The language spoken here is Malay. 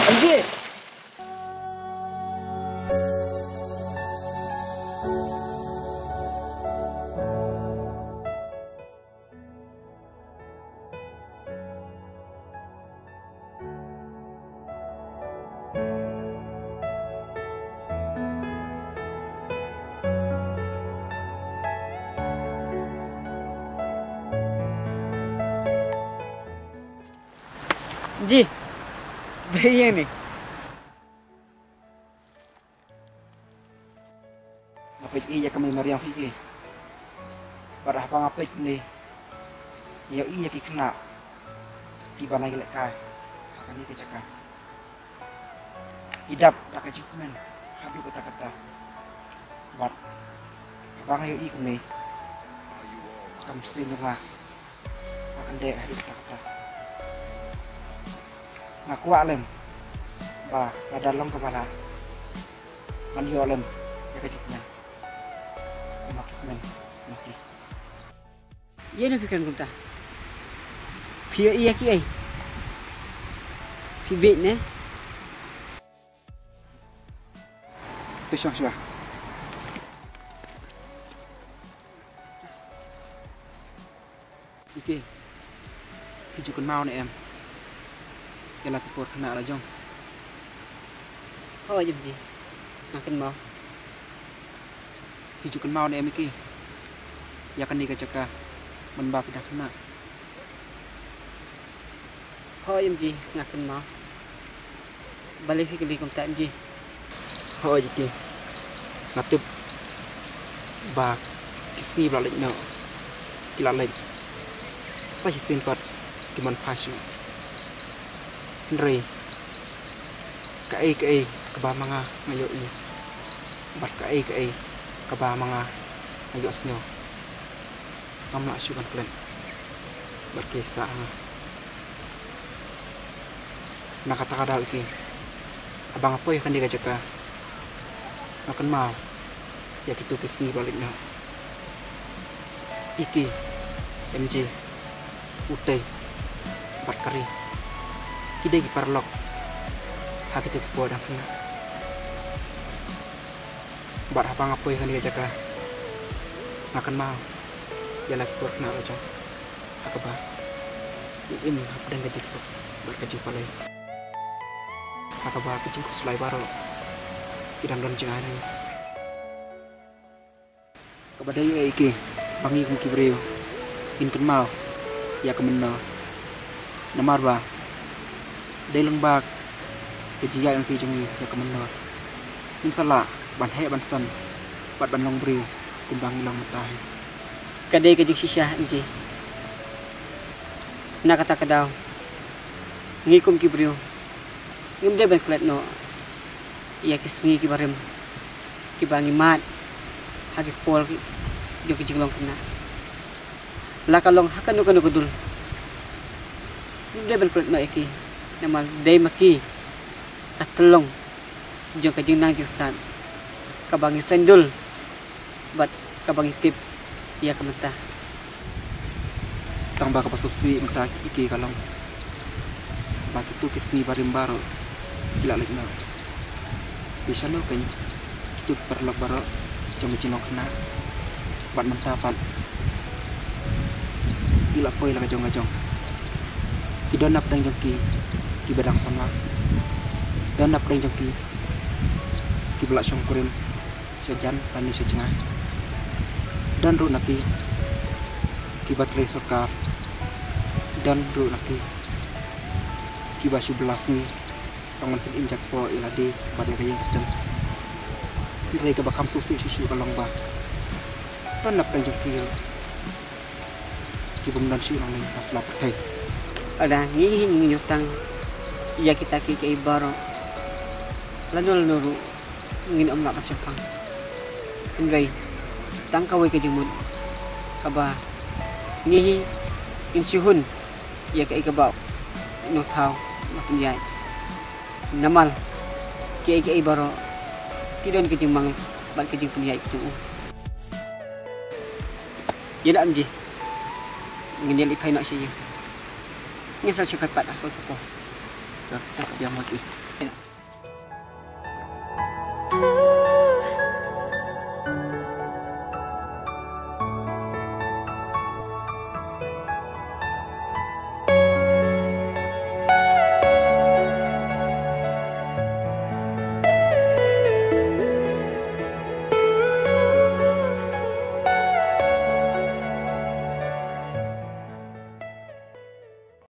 Anjir. Ji, beri yang ni. Ngapit iya kami Mariam Fiki. Barah apa ngapit ni? Ya iya ki kena. Di bana gelek kai. Akan ni kecaka. Hidap tak kecik men. Habis kata-kata. Bat. Bang ayo i kami. Kamu sini ngah. Akan dek habis kata-kata. Ngaku alam. Bah, dalam kepala. Man yo alam. Ya kecik men. Makit men. Makit. Ia nak fikir kita. Pia iya ki ai. Pi bet ne. Tu syah. Iki. Hijukan mau ni em. Yalah kupur kena lah jom. Oh jom ji. Makan mau. Hijukan mau ni em iki. Ya kan ni kecaka. Menbab dah kena. Oh jom ji. Makan mau. Balik fikir kum tak ji. Oh jadi. Ngatip. Bak. Kisni balik no. Kila lagi. Saya simpat. Kiman pasyu. Nri. Kai keba manga ngayo i. Bat kai keba manga ngayo snyo. Kamla syukan klen. Berkisah. Nak kata kada iki. Abang apa ya kan dia jaka. Makan mau. Ya gitu kesini balik na. Iki MJ Utai Barkari Kidai ki parlok hak itu ki podang kena bar apa ngapoy kan dia jaga makan mau ya lagi por kena aja hak ba im hak dan gajik sok berkecil palai hak ba kecing kusulai baro kidang don cengai ni kepada yo iki bangi ku kibreo in kan mau ya kemenno namar ba dai lembak kejia yang tijungi ya kemenno insala ban he ban san bat ban long breu kumbang ilang matahi Kadai kejik sisah MJ. Nak kata kadau. Ngikum ki brio. Ngim de ban klet no. Ya kisngi ki barem. Ki bangi mat. Hagi pol ki jo ki jinglong kena. La kalong hakan no kudul. Ngim de ban klet no eki. Namal dai maki. Katelong. Jo ka jingnang jistan. Kabangi sendul. Bat kabangi tip. Ia kementah. Tambah ke pasusi mentah iki kalong. Bagi tu kisni barim baru. Gila lagi na. Bisa lo kan. Itu perlu baru. Cuma jinong kena. Bat mentah pan. Gila poi lah kajong. Kidon nap dang jongki. Ki bedang sama. Dan nap dang jongki. Ki belak syong kurim. Sejan pani sejengah. Dan ru naki kibat resoka dan ru naki kibasu belasni tangan pin injak po iladi pada kayang kesem Rai ka bakam susi susu kalong ba tan nap jong kil ki bum dan si lang ni pas la pertai ada ngihi nyutang iya kita ki ke ibaro lanol nuru ngin om nak macapang indrai tangkawai ke jemut kaba ngihi insuhun iya ke ikabau no thau makin yai namal ke ibaro tidon ke jemang bat ke jeng penyai ku ya nak amji ngin dia lifai nak saya. Ini saya cakap pada aku. Tak dia mati.